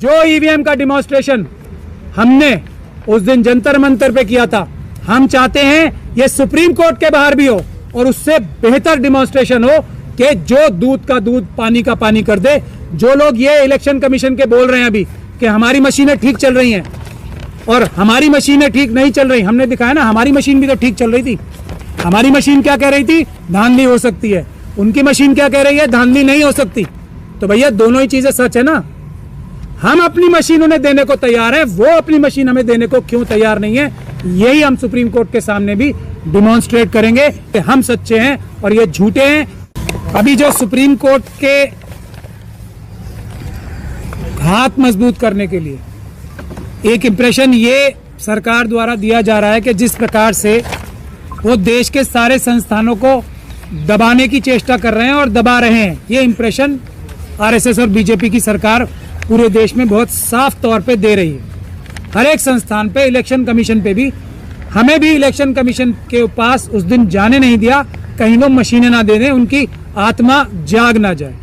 जो ईवीएम का डिमॉन्स्ट्रेशन हमने उस दिन जंतर मंतर पे किया था, हम चाहते हैं ये सुप्रीम कोर्ट के बाहर भी हो और उससे बेहतर डिमॉन्स्ट्रेशन हो कि जो दूध का दूध पानी का पानी कर दे। जो लोग ये इलेक्शन कमीशन के बोल रहे हैं अभी कि हमारी मशीनें ठीक चल रही हैं और हमारी मशीनें ठीक नहीं चल रही, हमने दिखाया ना हमारी मशीन भी तो ठीक चल रही थी। हमारी मशीन क्या कह रही थी? धांधली हो सकती है। उनकी मशीन क्या कह रही है? धांधली नहीं हो सकती। तो भैया दोनों ही चीजें सच है ना। हम अपनी मशीन उन्हें देने को तैयार है, वो अपनी मशीन हमें देने को क्यों तैयार नहीं है? यही हम सुप्रीम कोर्ट के सामने भी डिमॉन्स्ट्रेट करेंगे कि हम सच्चे हैं और ये झूठे हैं। अभी जो सुप्रीम कोर्ट के हाथ मजबूत करने के लिए एक इंप्रेशन ये सरकार द्वारा दिया जा रहा है कि जिस प्रकार से वो देश के सारे संस्थानों को दबाने की चेष्टा कर रहे हैं और दबा रहे हैं, ये इंप्रेशन आरएसएस और बीजेपी की सरकार पूरे देश में बहुत साफ तौर पे दे रही है। हर एक संस्थान पे, इलेक्शन कमीशन पे भी, हमें भी इलेक्शन कमीशन के पास उस दिन जाने नहीं दिया, कहीं वो मशीनें ना दे दें, उनकी आत्मा जाग ना जाए।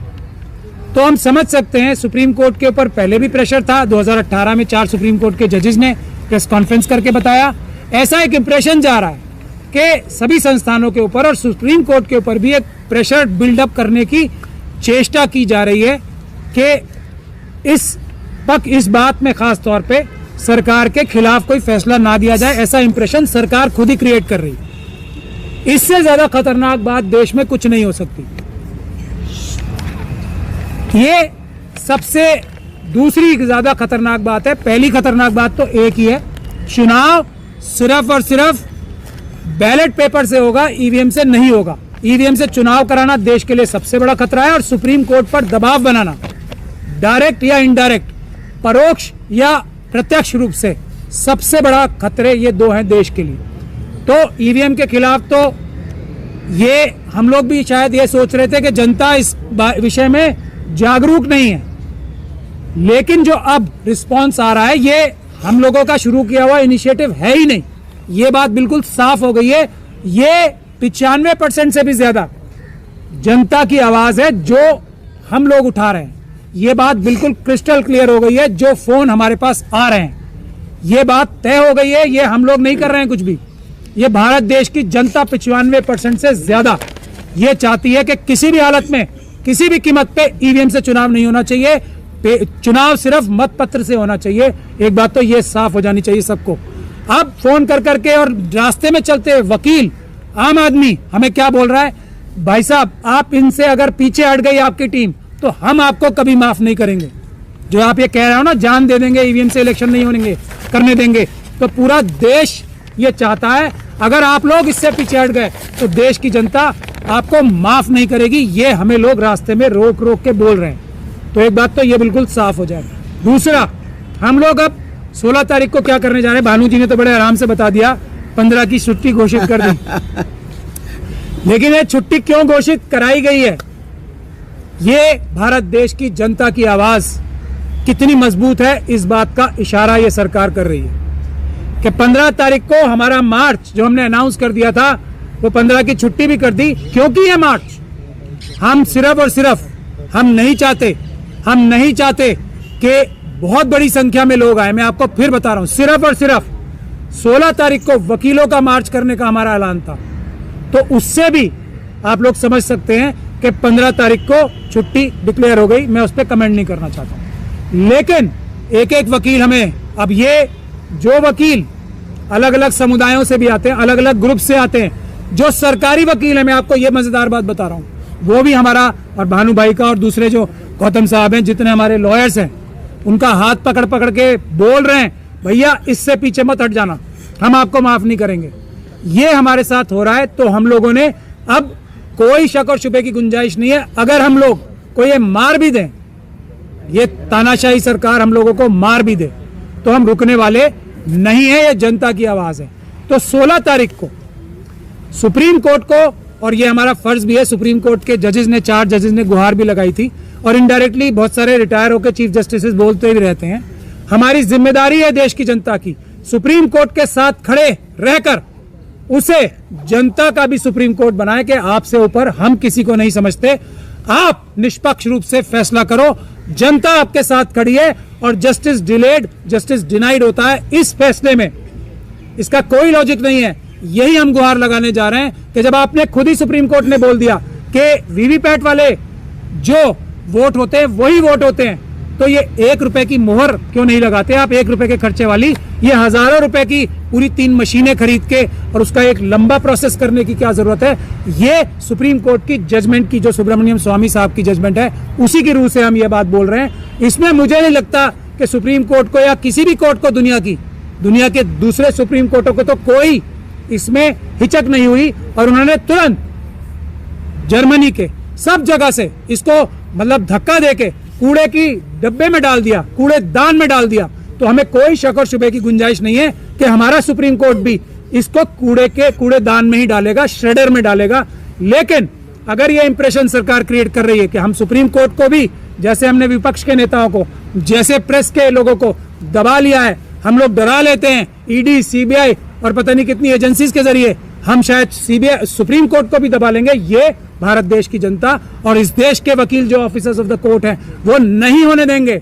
तो हम समझ सकते हैं सुप्रीम कोर्ट के ऊपर पहले भी प्रेशर था। 2018 में 4 सुप्रीम कोर्ट के जजेस ने प्रेस कॉन्फ्रेंस करके बताया। ऐसा एक इंप्रेशन जा रहा है कि सभी संस्थानों के ऊपर और सुप्रीम कोर्ट के ऊपर भी एक प्रेशर बिल्डअप करने की चेष्टा की जा रही है कि इस बात में खास तौर पे सरकार के खिलाफ कोई फैसला ना दिया जाए। ऐसा इंप्रेशन सरकार खुद ही क्रिएट कर रही है। इससे ज्यादा खतरनाक बात देश में कुछ नहीं हो सकती। ये सबसे दूसरी ज्यादा खतरनाक बात है। पहली खतरनाक बात तो एक ही है, चुनाव सिर्फ और सिर्फ बैलेट पेपर से होगा, ईवीएम से नहीं होगा। ईवीएम से चुनाव कराना देश के लिए सबसे बड़ा खतरा है और सुप्रीम कोर्ट पर दबाव बनाना, डायरेक्ट या इनडायरेक्ट, परोक्ष या प्रत्यक्ष रूप से, सबसे बड़ा खतरे ये दो हैं देश के लिए। तो ईवीएम के खिलाफ तो ये हम लोग भी शायद ये सोच रहे थे कि जनता इस विषय में जागरूक नहीं है, लेकिन जो अब रिस्पांस आ रहा है ये हम लोगों का शुरू किया हुआ इनिशिएटिव है ही नहीं। ये बात बिल्कुल साफ हो गई है। ये 95% से भी ज्यादा जनता की आवाज है जो हम लोग उठा रहे हैं। ये बात बिल्कुल क्रिस्टल क्लियर हो गई है। जो फोन हमारे पास आ रहे हैं, ये बात तय हो गई है। ये हम लोग नहीं कर रहे हैं कुछ भी। ये भारत देश की जनता 95% से ज्यादा ये चाहती है कि किसी भी हालत में, किसी भी कीमत पे ईवीएम से चुनाव नहीं होना चाहिए। चुनाव सिर्फ मत पत्र से होना चाहिए। एक बात तो ये साफ हो जानी चाहिए सबको। अब फोन कर करके और रास्ते में चलते वकील, आम आदमी हमें क्या बोल रहा है? भाई साहब, आप इनसे अगर पीछे हट गई आपकी टीम तो हम आपको कभी माफ नहीं करेंगे। जो आप ये कह रहे हो ना, जान दे देंगे, ईवीएम से इलेक्शन नहीं होने करने देंगे, तो पूरा देश ये चाहता है अगर आप लोग इससे पीछे हट गए तो देश की जनता आपको माफ नहीं करेगी। ये हमें लोग रास्ते में रोक रोक के बोल रहे हैं। तो एक बात तो ये बिल्कुल साफ हो जाए। दूसरा, हम लोग अब 16 तारीख को क्या करने जा रहे हैं? भानु जी ने तो बड़े आराम से बता दिया, 15 की छुट्टी घोषित कर दी। लेकिन ये छुट्टी क्यों घोषित कराई गई है? ये भारत देश की जनता की आवाज कितनी मजबूत है, इस बात का इशारा ये सरकार कर रही है कि 15 तारीख को हमारा मार्च जो हमने अनाउंस कर दिया था, वो 15 की छुट्टी भी कर दी। क्योंकि ये मार्च हम सिर्फ और सिर्फ हम नहीं चाहते कि बहुत बड़ी संख्या में लोग आए। मैं आपको फिर बता रहा हूं, सिर्फ और सिर्फ 16 तारीख को वकीलों का मार्च करने का हमारा ऐलान था। तो उससे भी आप लोग समझ सकते हैं कि 15 तारीख को छुट्टी डिक्लेयर हो गई। मैं उस पर कमेंट नहीं करना चाहता हूं। लेकिन एक एक वकील हमें, अब ये जो वकील अलग अलग समुदायों से भी आते हैं, अलग अलग ग्रुप से आते हैं, जो सरकारी वकील है, मैं आपको ये मजेदार बात बता रहा हूं, वो भी हमारा और भानु भाई का और दूसरे जो गौतम साहब हैं, जितने हमारे लॉयर्स हैं, उनका हाथ पकड़ पकड़ के बोल रहे हैं, भैया इससे पीछे मत हट जाना, हम आपको माफ नहीं करेंगे। ये हमारे साथ हो रहा है। तो हम लोगों ने, अब कोई शक और शुबे की गुंजाइश नहीं है, अगर हम लोग को ये मार भी दें, ये तानाशाही सरकार हम लोगों को मार भी दे, तो हम रुकने वाले नहीं है। ये जनता की आवाज है। तो 16 तारीख को सुप्रीम कोर्ट को, और ये हमारा फर्ज भी है, सुप्रीम कोर्ट के जजेस ने, 4 जजेस ने गुहार भी लगाई थी और इनडायरेक्टली बहुत सारे रिटायर होकर चीफ जस्टिस बोलते भी रहते हैं। हमारी जिम्मेदारी है देश की जनता की, सुप्रीम कोर्ट के साथ खड़े रहकर उसे जनता का भी सुप्रीम कोर्ट बनाए कि आपसे ऊपर हम किसी को नहीं समझते, आप निष्पक्ष रूप से फैसला करो, जनता आपके साथ खड़ी है और जस्टिस डिलेड जस्टिस डिनाइड होता है। इस फैसले में इसका कोई लॉजिक नहीं है। यही हम गुहार लगाने जा रहे हैं कि जब आपने खुद ही सुप्रीम कोर्ट ने बोल दिया कि वीवीपैट वाले जो वोट होते हैं वही वोट होते हैं, तो ये 1 रुपए की मोहर क्यों नहीं लगाते आप? 1 रुपए के खर्चे वाली ये हजारों रुपए की पूरी 3 मशीनें खरीद के और उसका एक लंबा प्रोसेस करने की क्या जरूरत है? ये सुप्रीम कोर्ट की जजमेंट की, जो सुब्रमण्यम स्वामी साहब की जजमेंट है, उसी की रूह से हम ये बात बोल रहे हैं। इसमें मुझे नहीं लगता कि सुप्रीम कोर्ट को या किसी भी कोर्ट को, दुनिया के दूसरे सुप्रीम कोर्टों को तो कोई इसमें हिचक नहीं हुई और उन्होंने तुरंत जर्मनी के सब जगह से इसको मतलब धक्का देके कूड़े की डब्बे में डाल दिया, कूड़ेदान में डाल दिया। तो हमें कोई शक और शुबे की गुंजाइश नहीं है कि हमारा सुप्रीम कोर्ट भी इसको कूड़ेदान में ही डालेगा, श्रेडर में डालेगा। लेकिन अगर ये इंप्रेशन सरकार क्रिएट कर रही है कि हम सुप्रीम कोर्ट को भी, जैसे हमने विपक्ष के नेताओं को, जैसे प्रेस के लोगों को दबा लिया है, हम लोग डरा लेते हैं ईडी, सीबीआई और पता नहीं कितनी एजेंसीज के जरिए, हम शायद सीबीआई, सुप्रीम कोर्ट को भी दबा लेंगे। ये भारत देश की जनता और इस देश के वकील जो ऑफिसर्स ऑफ द कोर्ट हैं वो नहीं होने देंगे।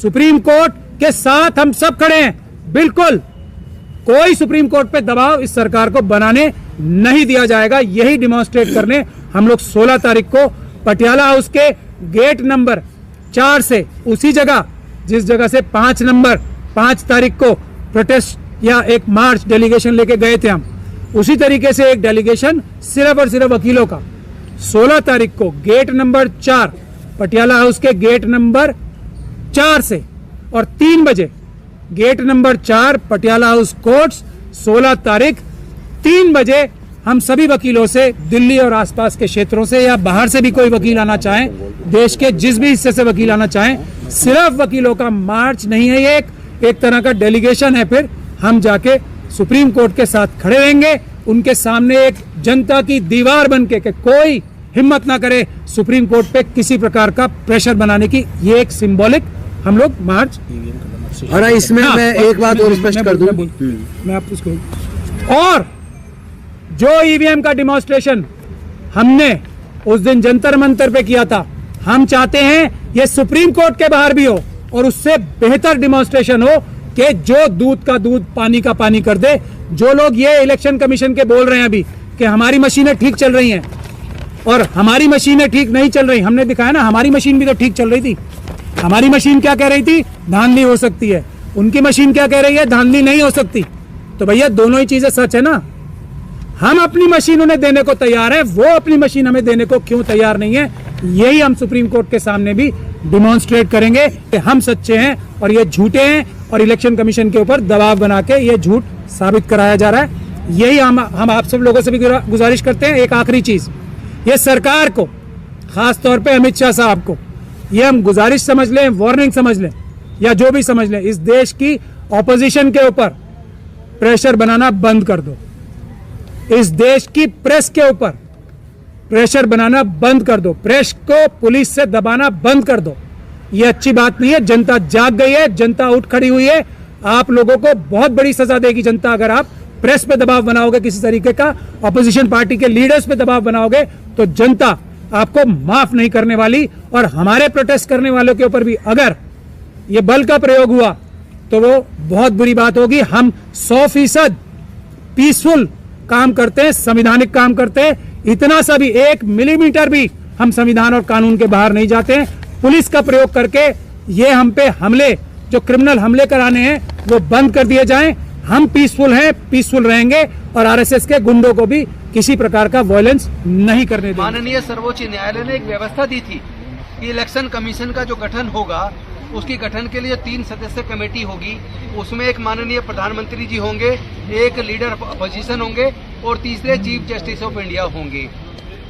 सुप्रीम कोर्ट के साथ हम सब खड़े हैं, बिल्कुल कोई सुप्रीम कोर्ट पे दबाव इस सरकार को बनाने नहीं दिया जाएगा। यही डिमॉन्स्ट्रेट करने हम लोग 16 तारीख को पटियाला हाउस के गेट नंबर 4 से, उसी जगह जिस जगह से 5 तारीख को प्रोटेस्ट या एक मार्च डेलीगेशन लेके गए थे हम, उसी तरीके से एक डेलीगेशन सिर्फ और सिर्फ वकीलों का 16 तारीख को गेट नंबर 4, पटियाला हाउस के गेट नंबर 4 से और 3 बजे gate number 4 Patiala house courts, 16 तारीख 3 बजे हम सभी वकीलों से, दिल्ली और आसपास के क्षेत्रों से या बाहर से भी कोई वकील आना चाहें, देश के जिस भी हिस्से से वकील आना चाहें, सिर्फ वकीलों का मार्च नहीं है, ये एक तरह का डेलीगेशन है। फिर हम जाके सुप्रीम कोर्ट के साथ खड़े रहेंगे, उनके सामने एक जनता की दीवार बनके कि कोई हिम्मत ना करे सुप्रीम कोर्ट पे किसी प्रकार का प्रेशर बनाने की। ये एक सिंबॉलिक हम लोग मार्च। और इसमें मैं एक बात और स्पष्ट कर दूं, मैं आपको उसको, और जो ईवीएम का डिमॉन्स्ट्रेशन हमने उस दिन जंतर मंतर पे किया था, हम चाहते हैं ये सुप्रीम कोर्ट के बाहर भी हो और उससे बेहतर डिमॉन्स्ट्रेशन हो कि जो दूध का दूध पानी का पानी कर दे। जो लोग ये इलेक्शन कमीशन के बोल रहे हैं अभी कि हमारी मशीनें ठीक चल रही हैं और हमारी मशीनें ठीक नहीं चल रही, हमने दिखाया ना, हमारी मशीन भी तो ठीक चल रही थी। हमारी मशीन क्या कह रही थी? धांधली हो सकती है। उनकी मशीन क्या कह रही है? धांधली नहीं हो सकती। तो भैया दोनों ही चीजें सच है ना। हम अपनी मशीन उन्हें देने को तैयार है, वो अपनी मशीन हमें देने को क्यों तैयार नहीं है? यही हम सुप्रीम कोर्ट के सामने भी डिमॉन्स्ट्रेट करेंगे कि हम सच्चे हैं और ये झूठे हैं और इलेक्शन कमीशन के ऊपर दबाव बना के ये झूठ साबित कराया जा रहा है। यही हम आप सब लोगों से भी गुजारिश करते हैं। एक आखिरी चीज, ये सरकार को, खास तौर पे अमित शाह साहब को, ये हम गुजारिश समझ लें, वार्निंग समझ लें या जो भी समझ लें, इस देश की ऑपोजिशन के ऊपर प्रेशर बनाना बंद कर दो। इस देश की प्रेस के ऊपर प्रेशर बनाना बंद कर दो। प्रेस को पुलिस से दबाना बंद कर दो। ये अच्छी बात नहीं है। जनता जाग गई है, जनता उठ खड़ी हुई है। आप लोगों को बहुत बड़ी सजा देगी जनता अगर आप प्रेस पे दबाव बनाओगे, किसी तरीके का ऑपोजिशन पार्टी के लीडर्स पे दबाव बनाओगे तो जनता आपको माफ नहीं करने वाली। और हमारे प्रोटेस्ट करने वालों के ऊपर भी अगर ये बल का प्रयोग हुआ तो वो बहुत बुरी बात होगी। हम 100% पीसफुल काम करते हैं, संविधानिक काम करते हैं। इतना सा भी 1 मिलीमीटर भी हम संविधान और कानून के बाहर नहीं जाते हैं। पुलिस का प्रयोग करके ये हम पे हमले, जो क्रिमिनल हमले कराने हैं, वो बंद कर दिए जाएं। हम पीसफुल हैं, पीसफुल रहेंगे और आरएसएस के गुंडों को भी किसी प्रकार का वायलेंस नहीं करने देंगे। माननीय सर्वोच्च न्यायालय ने एक व्यवस्था दी थी कि इलेक्शन कमीशन का जो गठन होगा उसकी गठन के लिए 3 सदस्य कमेटी होगी। उसमें एक माननीय प्रधानमंत्री जी होंगे, एक लीडर अपोजिशन होंगे और तीसरे चीफ जस्टिस ऑफ इंडिया होंगे।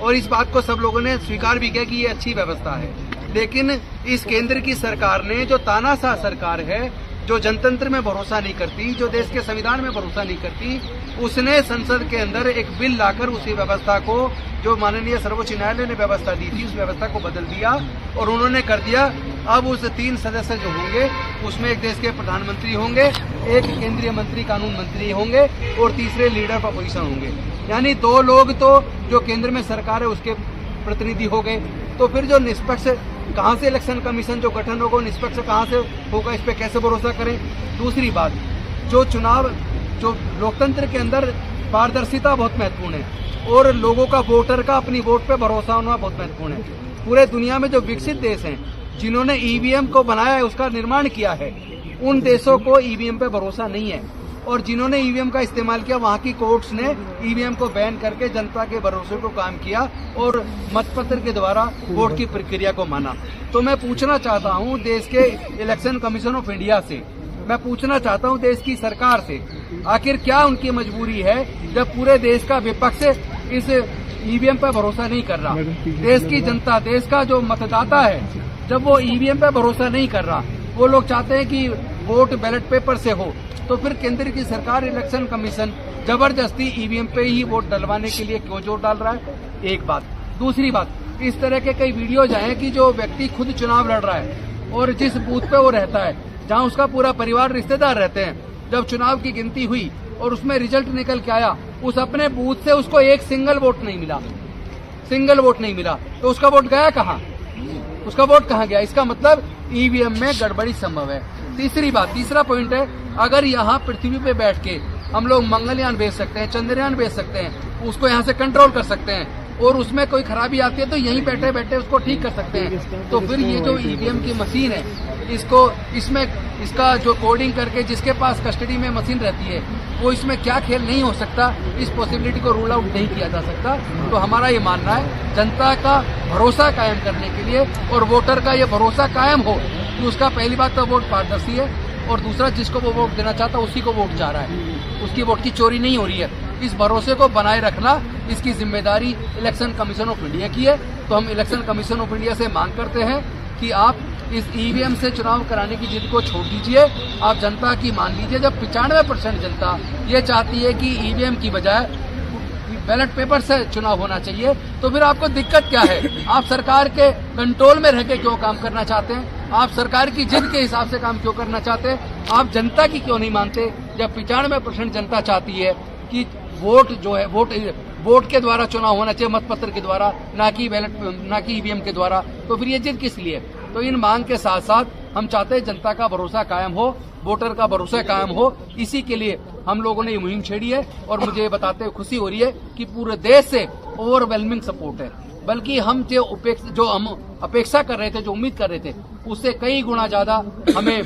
और इस बात को सब लोगों ने स्वीकार भी किया कि ये अच्छी व्यवस्था है। लेकिन इस केंद्र की सरकार ने, जो तानाशाह सरकार है, जो जनतंत्र में भरोसा नहीं करती, जो देश के संविधान में भरोसा नहीं करती, उसने संसद के अंदर एक बिल लाकर उसी व्यवस्था को, जो माननीय सर्वोच्च न्यायालय ने व्यवस्था दी थी, उस व्यवस्था को बदल दिया और उन्होंने कर दिया। अब उस 3 सदस्य जो होंगे उसमें एक देश के प्रधानमंत्री होंगे, एक केंद्रीय मंत्री कानून मंत्री होंगे और तीसरे लीडर ऑफ अपोजिशन होंगे। यानी 2 लोग तो जो केंद्र में सरकार है उसके प्रतिनिधि हो गए। तो फिर जो निष्पक्ष कहाँ से इलेक्शन कमीशन जो गठन होगा निष्पक्ष कहाँ से होगा, इस पे कैसे भरोसा करें। दूसरी बात, जो चुनाव जो लोकतंत्र के अंदर पारदर्शिता बहुत महत्वपूर्ण है और लोगों का वोटर का अपनी वोट पे भरोसा होना बहुत महत्वपूर्ण है। पूरे दुनिया में जो विकसित देश हैं जिन्होंने ईवीएम को बनाया है, उसका निर्माण किया है, उन देशों को ईवीएम पे भरोसा नहीं है और जिन्होंने ईवीएम का इस्तेमाल किया वहां की कोर्ट्स ने ईवीएम को बैन करके जनता के भरोसे को काम किया और मतपत्र के द्वारा वोट की प्रक्रिया को माना। तो मैं पूछना चाहता हूं देश के इलेक्शन कमीशन ऑफ इंडिया से, मैं पूछना चाहता हूं देश की सरकार से, आखिर क्या उनकी मजबूरी है जब पूरे देश का विपक्ष इस ईवीएम पर भरोसा नहीं कर रहा। देश की जनता, देश का जो मतदाता है, जब वो ईवीएम पर भरोसा नहीं कर रहा, वो लोग चाहते हैं कि वोट बैलेट पेपर से हो, तो फिर केंद्र की सरकार इलेक्शन कमीशन जबरदस्ती ईवीएम पे ही वोट डलवाने के लिए क्यों जोर डाल रहा है। एक बात। दूसरी बात, इस तरह के कई वीडियोज आए कि जो व्यक्ति खुद चुनाव लड़ रहा है और जिस बूथ पे वो रहता है, जहां उसका पूरा परिवार रिश्तेदार रहते हैं, जब चुनाव की गिनती हुई और उसमें रिजल्ट निकल के आया, उस अपने बूथ से उसको एक सिंगल वोट नहीं मिला, सिंगल वोट नहीं मिला, तो उसका वोट गया कहाँ, उसका वोट कहाँ गया। इसका मतलब ईवीएम में गड़बड़ी संभव है। तीसरी बात, तीसरा पॉइंट है, अगर यहाँ पृथ्वी पे बैठ के हम लोग मंगलयान भेज सकते हैं, चंद्रयान भेज सकते हैं, उसको यहाँ से कंट्रोल कर सकते हैं और उसमें कोई खराबी आती है तो यहीं बैठे बैठे उसको ठीक कर सकते हैं, तो फिर ये जो ईवीएम की मशीन है, इसका जो कोडिंग करके जिसके पास कस्टडी में मशीन रहती है, वो इसमें क्या खेल नहीं हो सकता, इस पॉसिबिलिटी को रूल आउट नहीं किया जा सकता। तो हमारा ये मानना है, जनता का भरोसा कायम करने के लिए और वोटर का ये भरोसा कायम हो कि उसका पहली बात तो वोट पारदर्शी है और दूसरा जिसको वो वोट देना चाहता है उसी को वोट जा रहा है, उसकी वोट की चोरी नहीं हो रही है। इस भरोसे को बनाए रखना, इसकी जिम्मेदारी इलेक्शन कमीशन ऑफ इंडिया की है। तो हम इलेक्शन कमीशन ऑफ इंडिया से मांग करते हैं कि आप इस ईवीएम से चुनाव कराने की जिद को छोड़ दीजिए, आप जनता की मान लीजिए। जब 95% जनता ये चाहती है कि ईवीएम की बजाय बैलेट पेपर से चुनाव होना चाहिए, तो फिर आपको दिक्कत क्या है। आप सरकार के कंट्रोल में रह के क्यों काम करना चाहते हैं, आप सरकार की जिद के हिसाब से काम क्यों करना चाहते हैं, आप जनता की क्यों नहीं मानते। जब 95% जनता चाहती है कि वोट जो है वोट के द्वारा चुनाव होना चाहिए, मतपत्र के द्वारा, ना कि ईवीएम के द्वारा, तो फिर ये जिद किस लिए। तो इन मांग के साथ साथ हम चाहते हैं जनता का भरोसा कायम हो, वोटर का भरोसा कायम हो। इसी के लिए हम लोगों ने ये मुहिम छेड़ी है और मुझे ये बताते हुए खुशी हो रही है कि पूरे देश से ओवरवेलमिंग सपोर्ट है, बल्कि हम जो हम अपेक्षा कर रहे थे, जो उम्मीद कर रहे थे, उससे कई गुना ज्यादा हमें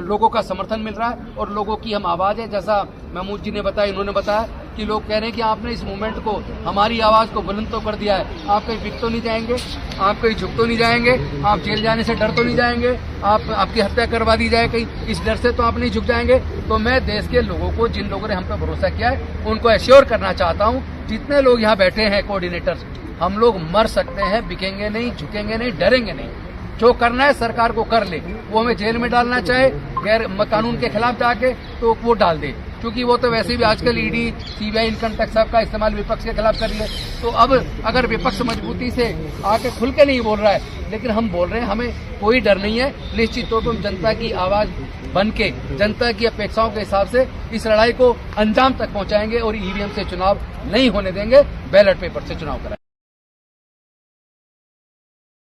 लोगों का समर्थन मिल रहा है और लोगों की हम आवाज है। जैसा महमूद जी ने बताया, इन्होंने बताया कि लोग कह रहे हैं कि आपने इस मूवमेंट को, हमारी आवाज को बुलंद तो कर दिया है, आप कहीं बिक तो नहीं जाएंगे, आप कहीं झुक तो नहीं जाएंगे, आप जेल जाने से डर तो नहीं जाएंगे, आपकी हत्या करवा दी जाए कहीं, इस डर से तो आप नहीं झुक जाएंगे। तो मैं देश के लोगों को, जिन लोगों ने हम पे भरोसा किया है, उनको एश्योर करना चाहता हूँ, जितने लोग यहाँ बैठे हैं कोऑर्डिनेटर्स, हम लोग मर सकते हैं, बिकेंगे नहीं, झुकेंगे नहीं, डरेंगे नहीं। जो करना है सरकार को कर ले, वो हमें जेल में डालना चाहे गैर कानून के खिलाफ जाके तो वो डाल दे, क्योंकि वो तो वैसे भी आजकल ईडी, सीबीआई, इनकम टैक्स का इस्तेमाल विपक्ष के खिलाफ कर रही है। तो अब अगर विपक्ष मजबूती से आके खुल के नहीं बोल रहा है, लेकिन हम बोल रहे हैं, हमें कोई डर नहीं है। निश्चित तौर पर हम जनता की आवाज बन के, जनता की अपेक्षाओं के हिसाब से इस लड़ाई को अंजाम तक पहुंचाएंगे और ईवीएम से चुनाव नहीं होने देंगे, बैलेट पेपर से चुनाव कराएंगे।